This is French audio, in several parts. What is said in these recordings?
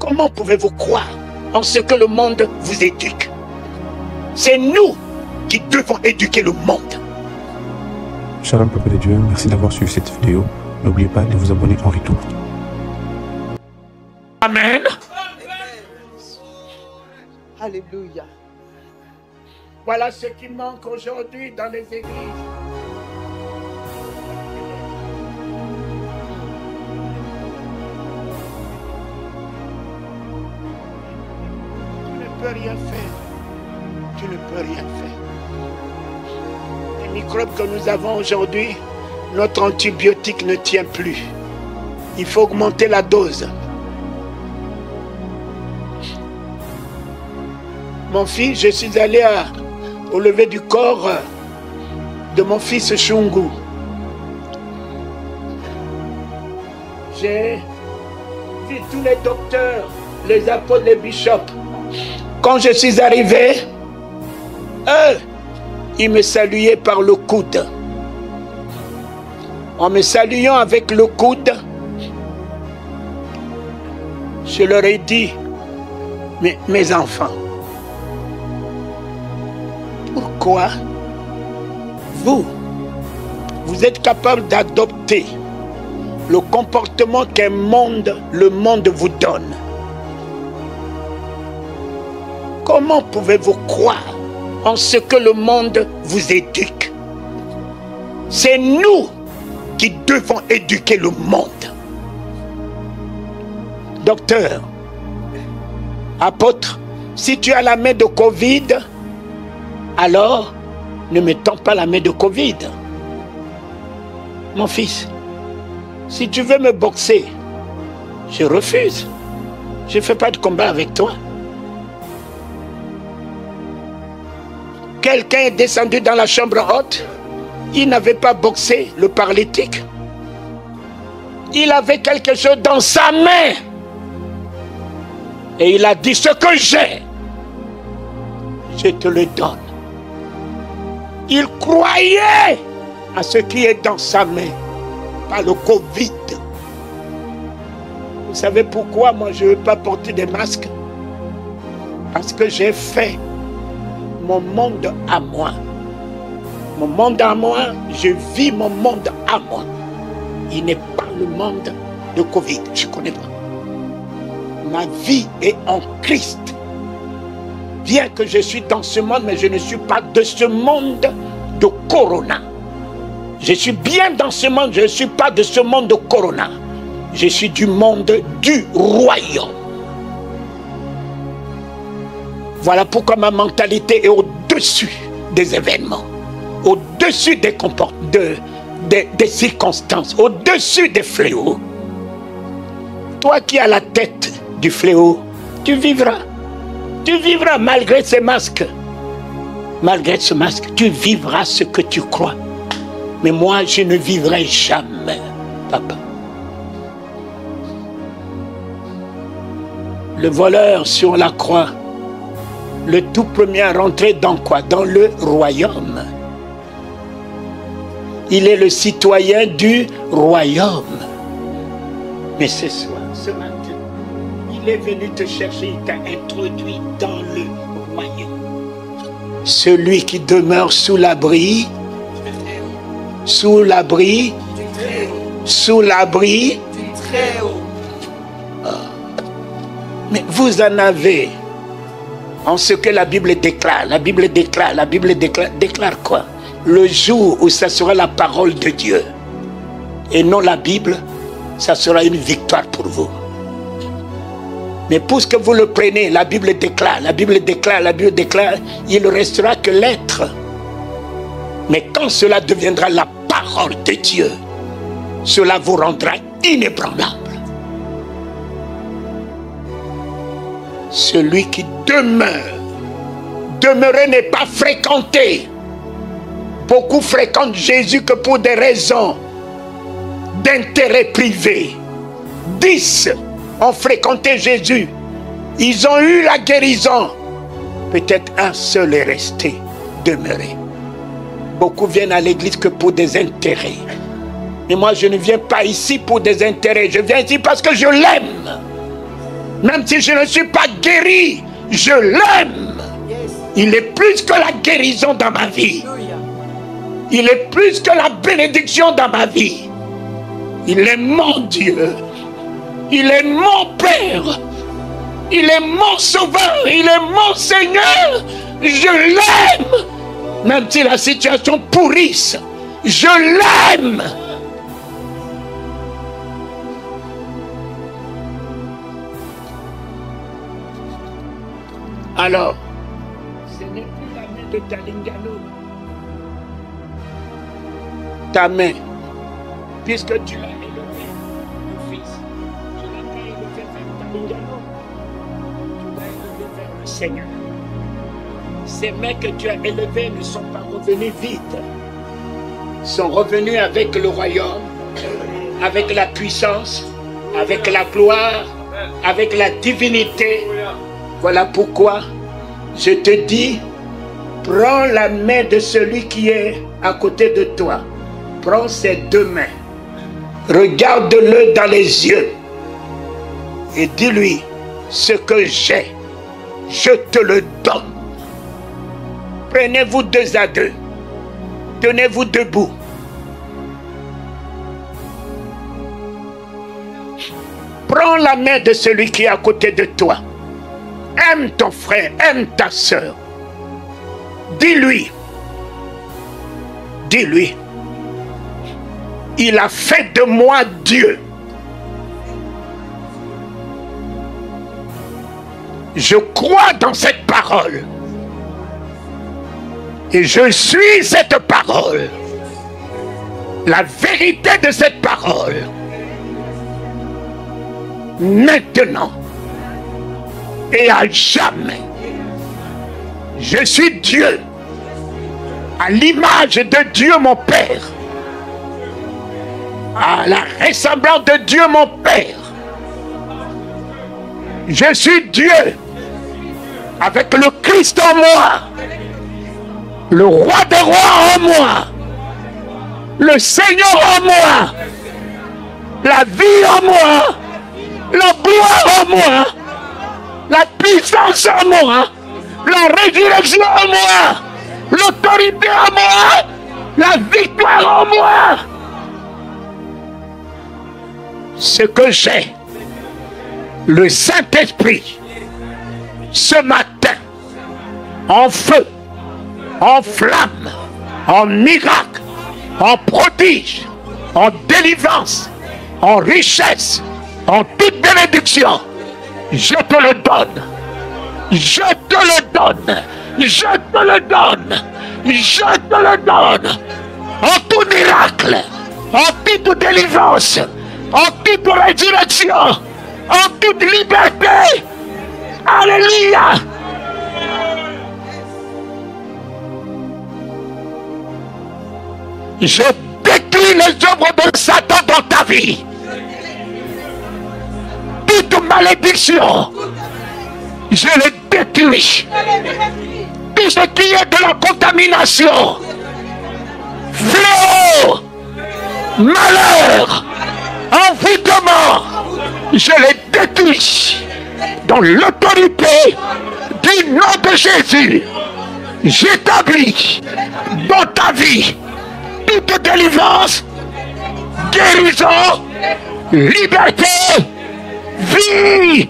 Comment pouvez-vous croire en ce que le monde vous éduque? C'est nous qui devons éduquer le monde. Shalom peuple de Dieu, merci d'avoir suivi cette vidéo. N'oubliez pas de vous abonner en retour. Amen. Alléluia. Voilà ce qui manque aujourd'hui dans les églises. Tu ne peux rien faire. Tu ne peux rien faire. Les microbes que nous avons aujourd'hui, notre antibiotique ne tient plus. Il faut augmenter la dose. Mon fils, je suis allé au lever du corps de mon fils Shungu. J'ai vu tous les docteurs, les apôtres, les bishops. Quand je suis arrivé, eux, ils me saluaient par le coude. En me saluant avec le coude, je leur ai dit, mes enfants, pourquoi vous êtes capable d'adopter le comportement qu'un monde, le monde vous donne? Comment pouvez-vous croire en ce que le monde vous éduque? C'est nous qui devons éduquer le monde. Docteur, apôtre, si tu as la main de Covid, alors ne me tends pas la main de Covid. Mon fils, si tu veux me boxer, je refuse. Je ne fais pas de combat avec toi. Quelqu'un est descendu dans la chambre haute. Il n'avait pas boxé le paralytique. Il avait quelque chose dans sa main. Et il a dit, ce que j'ai, je te le donne. Il croyait à ce qui est dans sa main, pas le Covid. Vous savez pourquoi moi je ne veux pas porter des masques? Parce que j'ai fait mon monde à moi. Mon monde à moi, je vis mon monde à moi. Il n'est pas le monde de Covid, je ne connais pas. Ma vie est en Christ. Bien que je suis dans ce monde, mais je ne suis pas de ce monde de Corona. Je suis bien dans ce monde, je ne suis pas de ce monde de Corona. Je suis du monde du royaume. Voilà pourquoi ma mentalité est au-dessus des événements, au-dessus des comportements, des circonstances, au-dessus des fléaux. Toi qui as la tête du fléau, tu vivras. Tu vivras malgré ces masques. Malgré ce masque, tu vivras ce que tu crois. Mais moi, je ne vivrai jamais, papa. Le voleur sur la croix, le tout premier à rentrer dans quoi? Dans le royaume. Il est le citoyen du royaume. Mais ce soir, ce matin, il est venu te chercher, il t'a introduit dans le royaume. Celui qui demeure sous l'abri, sous l'abri, sous l'abri. Mais vous en avez en ce que la Bible déclare. La Bible déclare, la Bible déclare quoi? Le jour où ça sera la parole de Dieu et non la Bible, ça sera une victoire pour vous. Mais puisque vous le prenez, la Bible déclare, la Bible déclare, la Bible déclare, il ne restera que l'être. Mais quand cela deviendra la parole de Dieu, cela vous rendra inébranlable. Celui qui demeure, demeurer n'est pas fréquenter. Beaucoup fréquentent Jésus que pour des raisons d'intérêt privé. 10 ont fréquenté Jésus. Ils ont eu la guérison. Peut-être un seul est resté, demeuré. Beaucoup viennent à l'église que pour des intérêts. Mais moi, je ne viens pas ici pour des intérêts. Je viens ici parce que je l'aime. Même si je ne suis pas guéri, je l'aime. Il est plus que la guérison dans ma vie. Il est plus que la bénédiction dans ma vie. Il est mon Dieu. Il est mon Père. Il est mon Sauveur. Il est mon Seigneur. Je l'aime. Même si la situation pourrisse, je l'aime. Alors, ce n'est plus la main de Talingano. Ta main, puisque tu l'as élevé, mon fils, tu l'as pas élevé vers Talingano, tu l'as élevé vers le Seigneur. Ces mains que tu as élevées ne sont pas revenues vides, sont revenues avec le royaume, avec la puissance, avec la gloire, avec la divinité. Voilà pourquoi je te dis, prends la main de celui qui est à côté de toi. Prends ses deux mains. Regarde-le dans les yeux. Et dis-lui, ce que j'ai, je te le donne. Prenez-vous deux à deux. Tenez-vous debout. Prends la main de celui qui est à côté de toi. Aime ton frère, aime ta soeur. Dis-lui, dis-lui, il a fait de moi Dieu. Je crois dans cette parole. Et je suis cette parole. La vérité de cette parole. Maintenant. Et à jamais. Je suis Dieu. À l'image de Dieu mon Père. À la ressemblance de Dieu mon Père. Je suis Dieu. Avec le Christ en moi. Le roi des rois en moi. Le Seigneur en moi. La vie en moi. La gloire en moi. La puissance en moi, la résurrection en moi, l'autorité en moi, la victoire en moi. Ce que j'ai, le Saint-Esprit, ce matin, en feu, en flamme, en miracle, en prodige, en délivrance, en richesse, en toute bénédiction, je te le donne. Je te le donne. Je te le donne. Je te le donne. En tout miracle. En toute délivrance. En toute résurrection. En toute liberté. Alléluia. Je détruis les œuvres de Satan dans ta vie. Toute malédiction, je le détruis. Tout ce qui est de la contamination, fléau, malheur, envoûtement, je les détruis. Dans l'autorité du nom de Jésus, j'établis dans ta vie toute délivrance, guérison, liberté, vie,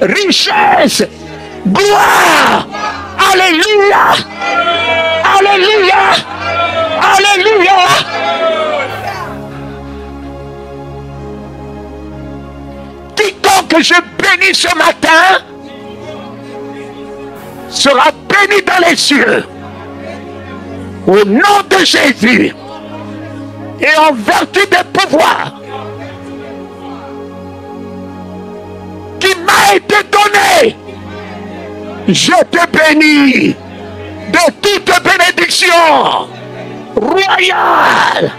richesse, gloire. Alléluia. Alléluia. Alléluia. Quiconque je bénis ce matin sera béni dans les cieux. Au nom de Jésus et en vertu des pouvoirs qui m'a été donné, je te bénis de toute bénédiction royale,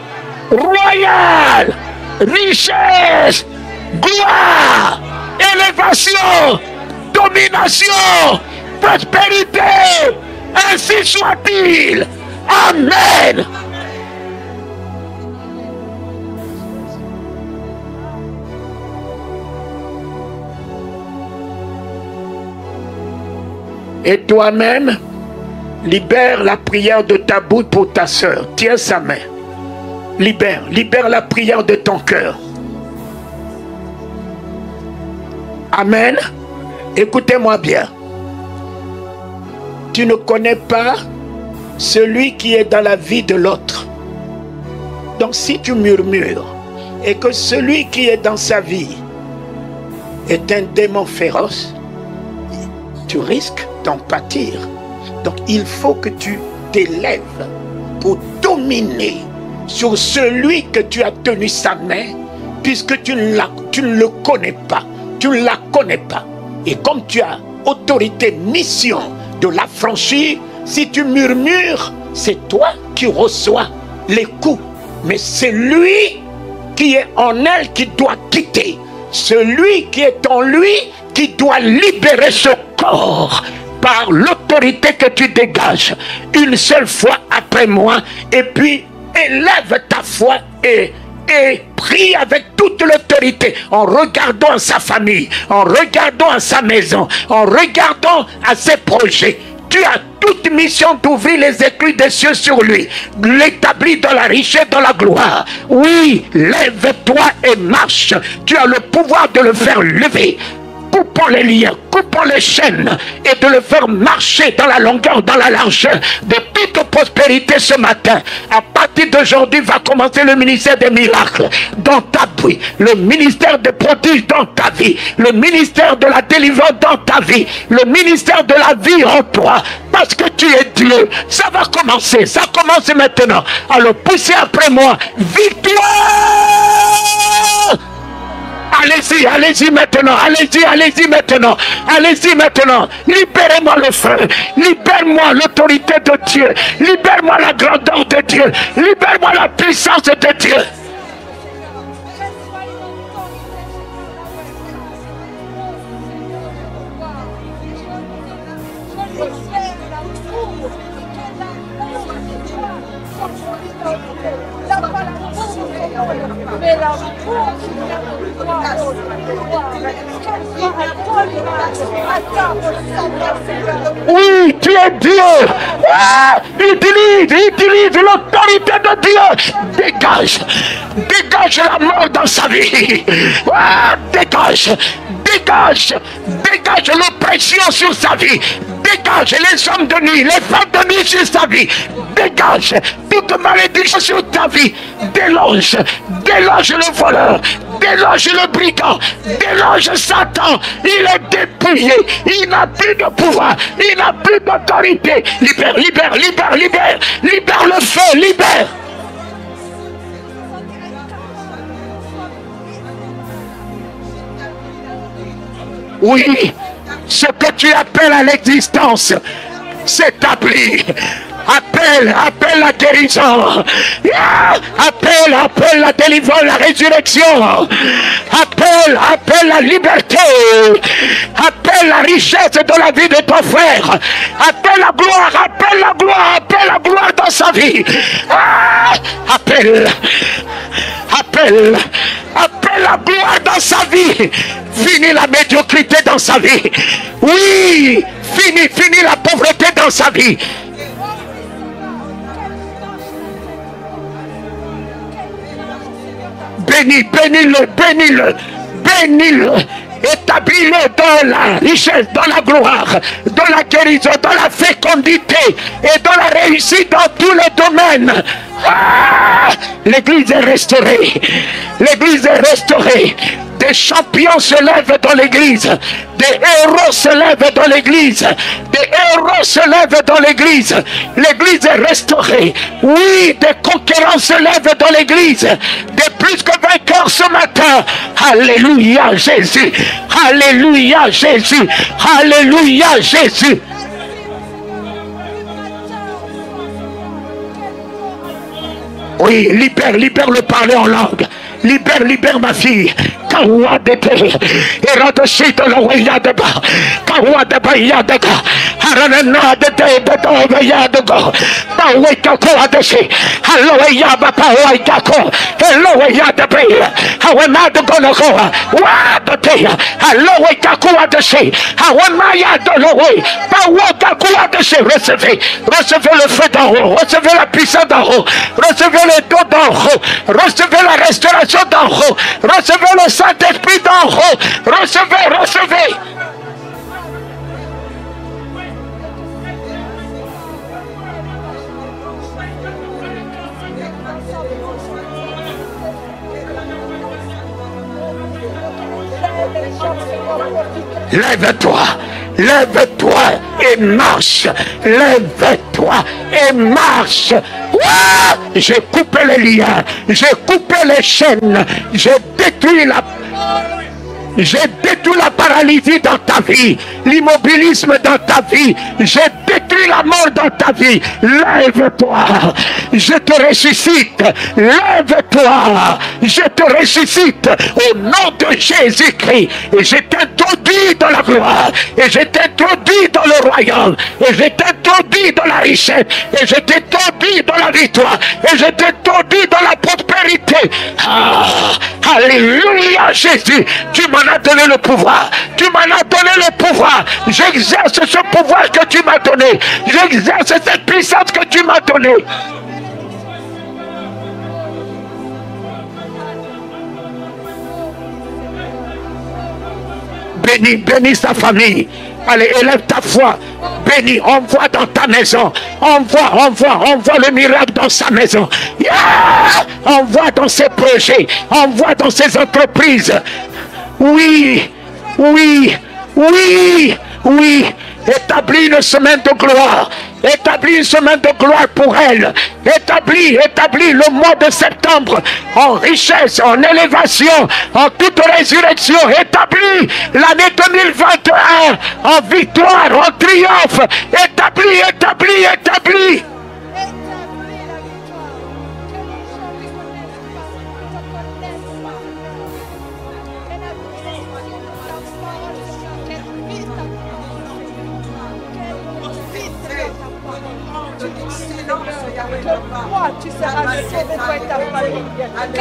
royale, richesse, gloire, élévation, domination, prospérité, ainsi soit-il. Amen. Et toi-même, libère la prière de ta bouche pour ta sœur. Tiens sa main. Libère la prière de ton cœur. Amen. Écoutez-moi bien. Tu ne connais pas celui qui est dans la vie de l'autre. Donc si tu murmures et que celui qui est dans sa vie est un démon féroce, tu risques d'en pâtir. Donc il faut que tu t'élèves pour dominer sur celui que tu as tenu sa main, puisque tu ne le connais pas. Tu ne la connais pas. Et comme tu as autorité, mission de l'affranchir, si tu murmures, c'est toi qui reçois les coups. Mais c'est lui qui est en elle qui doit quitter. Celui qui est en lui qui doit libérer ce corps par l'autorité que tu dégages une seule fois après moi. Et puis élève ta foi et prie avec toute l'autorité, en regardant à sa famille, en regardant à sa maison, en regardant à ses projets. Tu as toute mission d'ouvrir les écluses des cieux sur lui, l'établir dans la richesse, dans la gloire. Oui, lève-toi et marche. Tu as le pouvoir de le faire lever. Coupons les liens, coupons les chaînes et de le faire marcher dans la longueur, dans la largeur de toute prospérité ce matin. À partir d'aujourd'hui va commencer le ministère des miracles dans ta vie, le ministère des prodiges dans ta vie, le ministère de la délivrance dans ta vie, le ministère de la vie en toi, parce que tu es Dieu. Ça va commencer, ça commence maintenant. Alors poussez après moi, victoire! Allez-y, allez-y maintenant, allez-y maintenant, allez-y maintenant. Libérez-moi le feu, libère-moi l'autorité de Dieu, libère-moi la grandeur de Dieu, libère-moi la puissance de Dieu. Oui, tu es Dieu. Ah, utilise l'autorité de Dieu. Dégage la mort dans sa vie. Ah, dégage l'oppression sur sa vie. Dégage les hommes de nuit, les femmes de nuit sur sa vie. Dégage toute malédiction sur ta vie. Déloge le voleur, déloge le brigand, déloge Satan. Il est dépouillé, il n'a plus de pouvoir, il n'a plus d'autorité. Libère le feu, libère. Oui, ce que tu appelles à l'existence s'établit. Appelle la guérison. Appelle la délivrance, la résurrection. Appelle la liberté. Appelle la richesse de la vie de ton frère. Appelle la gloire dans sa vie. Appelle la gloire dans sa vie. Fini la médiocrité dans sa vie. Oui, fini la pauvreté dans sa vie. Bénis-le, établis-le dans la richesse, dans la gloire, dans la guérison, dans la fécondité et dans la réussite dans tous les domaines. L'église est restaurée, des champions se lèvent dans l'église, des héros se lèvent dans l'église, l'église est restaurée. Oui, des conquérants se lèvent dans l'église, des plus que vainqueurs ce matin. Alléluia Jésus, alléluia Jésus, alléluia Jésus. Oui, libère le parler en langue. Libère ma fille. Kawa de te. Et rado shito la waya de ba. Pawa de Bayadaga, Haranana de Bayadago, Pawako Adashi, Hello Yaba Pawa Yako, Hello Yadabe, how am I gonna go? What the day? Hello Yako Adashi, how am I at the way? Pawako Adashi, recevez le feu d'en haut, recevez la puissance d'en haut, recevez les dons d'en haut, recevez la restauration d'en haut, recevez le Saint-Esprit d'en haut, recevez. Lève-toi et marche. Lève-toi et marche. J'ai coupé les liens, j'ai coupé les chaînes, j'ai détruit la paralysie dans ta vie, l'immobilisme dans ta vie, j'ai détruit la mort dans ta vie. Lève-toi, je te ressuscite. Lève-toi, je te ressuscite au nom de Jésus-Christ. Et je t'introduis dans la gloire, et je t'introduis dans le royaume, et je t'introduis dans la richesse, et je t'introduis dans la victoire, et je t'introduis dans la prospérité. Alléluia Jésus, tu m'en as donné le pouvoir, tu m'en as donné le pouvoir, j'exerce ce pouvoir que tu m'as donné, j'exerce cette puissance que tu m'as donnée. Bénis sa famille. Allez, élève ta foi. Bénis, envoie dans ta maison. Envoie le miracle dans sa maison. Yeah! Envoie dans ses projets. Envoie dans ses entreprises. Oui. Établis une semaine de gloire. Établis une semaine de gloire pour elle. Établis le mois de septembre en richesse, en élévation, en toute résurrection. Établis l'année 2021 en victoire, en triomphe. Établis.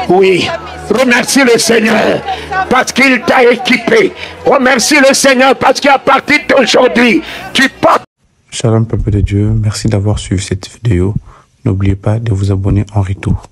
Oui, remercie le Seigneur parce qu'il t'a équipé. Remercie le Seigneur parce qu'à partir d'aujourd'hui, tu portes. Shalom peuple de Dieu, merci d'avoir suivi cette vidéo. N'oubliez pas de vous abonner en retour.